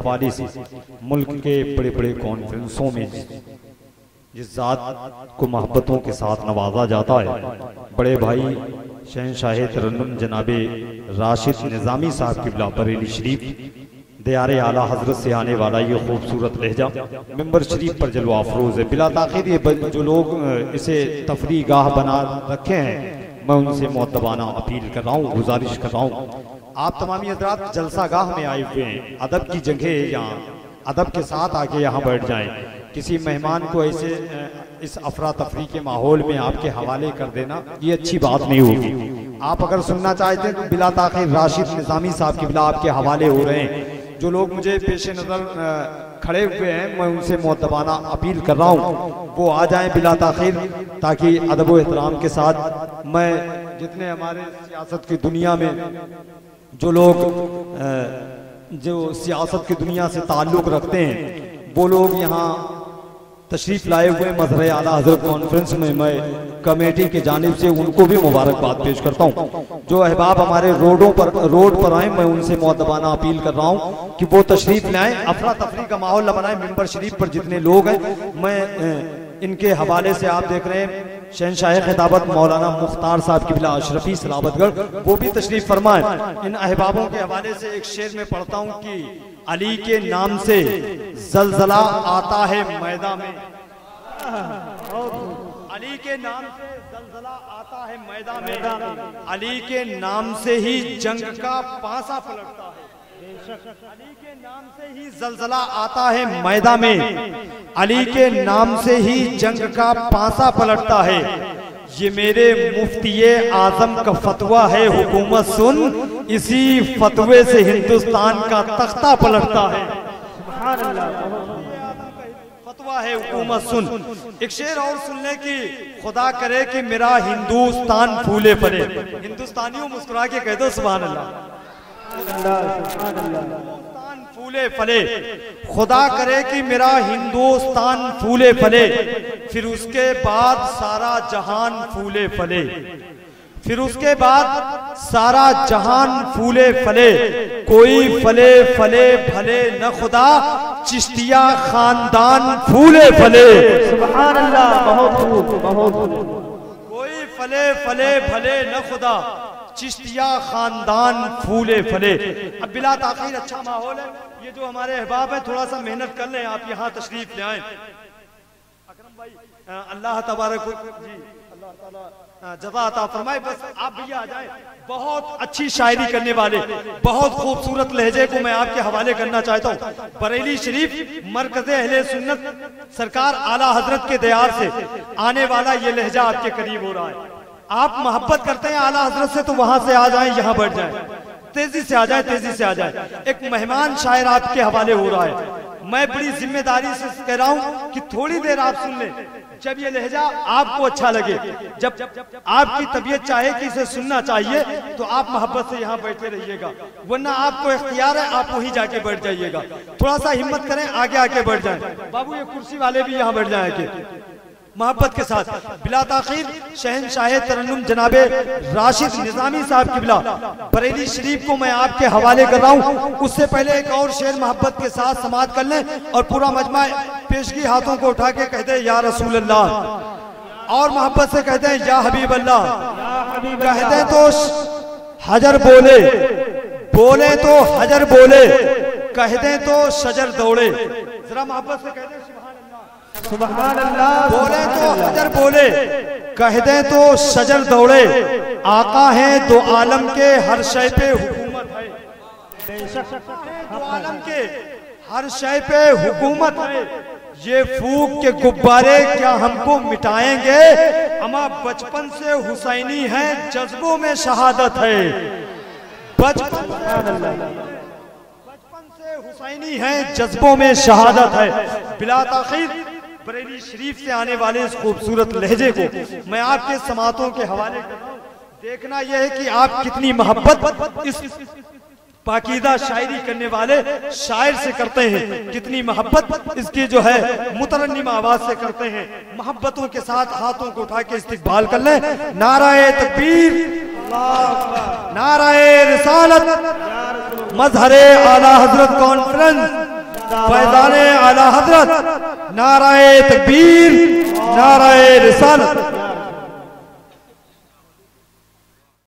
हवाले से मुल्क के बड़े बड़े कॉन्फ्रेंसों में जिस ज़ात को मोहब्बतों के साथ नवाजा जाता है, बड़े भाई शहंशाह तरन्नुम जनाबे राशिद निज़ामी साहब की बिला बरेली शरीफ दयारे आला हजरत से आने वाला ये खूबसूरत लहजा मिंबर शरीफ पर जलवा अफरोज़ है। बिला ताख़ीर ये जो लोग इसे तफरी गाह बना रखे हैं, मैं उनसे मुअद्दबाना अपील कर रहा हूँ, गुजारिश कर रहा हूँ, आप तमामी हज़रात जलसा गाह में आए हुए हैं, अदब की जगह यहाँ अदब के साथ आके यहाँ बैठ जाएं। किसी मेहमान को ऐसे इस अफरा तफरी के माहौल में आपके हवाले कर देना ये अच्छी बात नहीं होगी। आप अगर सुनना चाहते हैं तो बिला ताख़ीर राशिद निज़ामी साहब की बिला आपके हवाले हो रहे हैं। जो लोग मुझे पेश नज़र खड़े हुए हैं, मैं उनसे मुअद्दबाना अपील कर रहा हूँ वो आ जाएं बिला ताख़ीर, ताकि अदब व एहतराम के साथ मैं जितने हमारे सियासत की दुनिया में जो लोग जो सियासत की दुनिया से ताल्लुक़ रखते हैं वो लोग यहाँ तशरीफ़ लाए हुए मज़हर आला हज़रत कॉन्फ्रेंस में मैं कमेटी के जानिब से उनको भी मुबारकबाद पेश करता हूँ। जो अहबाब हमारे रोड पर आए, मैं उनसे मुअद्दबाना अपील कर रहा हूँ कि वो तशरीफ़ लाएँ, अफरा तफरी का माहौल न बनाएं। मिंबर शरीफ पर जितने लोग हैं, मैं इनके हवाले से आप देख रहे हैं शहंशाह खिताबत मौलाना मुख्तार साहब की बिला अशरफी सलाबतगढ़ वो भी तशरीफ फरमाएं। इन अहबाबों के हवाले से एक शेर में पढ़ता हूँ कि अली के नाम से जलजला आता है मैदान में, अली के नाम से जलजला आता है मैदान में, अली के नाम से ही जंग का पासा पलटता है, अली के नाम से ही जलजला आता है मैदान में, अली के नाम से ही जंग का पासा पलटता है। ये मेरे मुफ्तिये आजम का फतवा है, हुकूमत सुन, इसी फतवे से हिंदुस्तान का तख्ता पलटता है। फतवा है, हुकूमत सुन। एक शेर और सुन ले कि खुदा करे कि मेरा हिंदुस्तान फूले फले। हिंदुस्तानियों मुस्कुरा के कह दो सुभान अल्लाह। हिंदुस्तान फूले फले, खुदा करे कि मेरा हिंदुस्तान फूले फले, फिर उसके बाद सारा जहान फूले फले, फिर उसके बाद सारा जहान फूले फले, कोई फले फले भले न खुदा, चिश्तिया खानदान फूले फले। सुभान अल्लाह, बहुत खूब, बहुत खूब। कोई फले फले भले न खुदा, चिश्तिया खानदान फूले फले। अब बिला ताख़ीर अच्छा माहौल है, ये जो हमारे अहबाब हैं थोड़ा सा मेहनत कर लें, आप यहाँ तशरीफ ले आए। अकरम भाई अल्लाह तबारक जी अल्लाह ताला जज़ा अता फरमाए। बस आप भैया आ जाए। बहुत अच्छी शायरी करने वाले, बहुत खूबसूरत लहजे को मैं आपके हवाले करना चाहता हूँ। बरेली शरीफ मरकज़े अहले सुन्नत सरकार आला हजरत के दयार से आने वाला ये लहजा आपके करीब हो रहा है। आप मोहब्बत करते हैं आला हजरत से तो वहां से आ जाएं, यहाँ बैठ जाएं, तेजी से आ जाए, तेजी से आ जाए। एक मेहमान शायर आपके हवाले हो रहा है, मैं बड़ी जिम्मेदारी से कह रहा हूं कि थोड़ी देर आप सुन लें। जब ये लहजा आपको अच्छा लगे, जब आपकी तबीयत चाहे कि इसे सुनना चाहिए, तो आप मोहब्बत से यहाँ बैठे रहिएगा, वरना आपको इख्तियार है, आप वहीं जाके बैठ जाइएगा। थोड़ा सा हिम्मत करें, आगे आके बैठ जाएं। बाबू ये कुर्सी वाले भी यहाँ बैठ जाएंगे मोहब्बत के साथ। बिला ताख़ीर शहंशाह तरन्नुम जनाबे राशिद निज़ामी साहब की बिला बरेली शरीफ को मैं आपके हवाले कर रहा हूँ। उससे पहले एक और शेर मोहब्बत के साथ समाअत कर लें और पूरा मजमा पेशगी हाथों को उठा के कहते हैं या रसूल अल्लाह, और मोहब्बत से कहते हैं या हबीब अल्लाह। कहते हैं तो हजर बोले, बोले तो हजर बोले, कहते हैं तो शजर दौड़े। जरा मोहब्बत से कहते हैं सुभान अल्लाह। बोले तो हजर बोले, कह दे तो शजर दौड़े, आका है दो आलम के हर शय पे हुकूमत है, दो आलम के हर शय पे हुकूमत है। ये फूक के गुब्बारे क्या हमको मिटाएंगे, अमा बचपन से हुसैनी है, जज्बों में शहादत है। बचपन से हुसैनी है, जज्बों में शहादत है। बिला ताख़ीर बरेली शरीफ से आने वाले इस खूबसूरत लहजे को मैं आपके समातों के हवाले कर रहा हूँ। देखना यह है कि आप कितनी मोहब्बत इस पाकीदा शायरी करने वाले शायर से करते हैं, कितनी मोहब्बत इसकी जो है मुतरन्निम आवाज से करते हैं। मोहब्बतों के साथ हाथों को उठा के इस्तिकबाल कर लें। नाराए तकबीर, नाराए रिसालत, मज़हरे आला हजरत कॉन्फ्रेंस। फैजाने आला हजरत, नाराए तकबीर, नाराए रिसालत।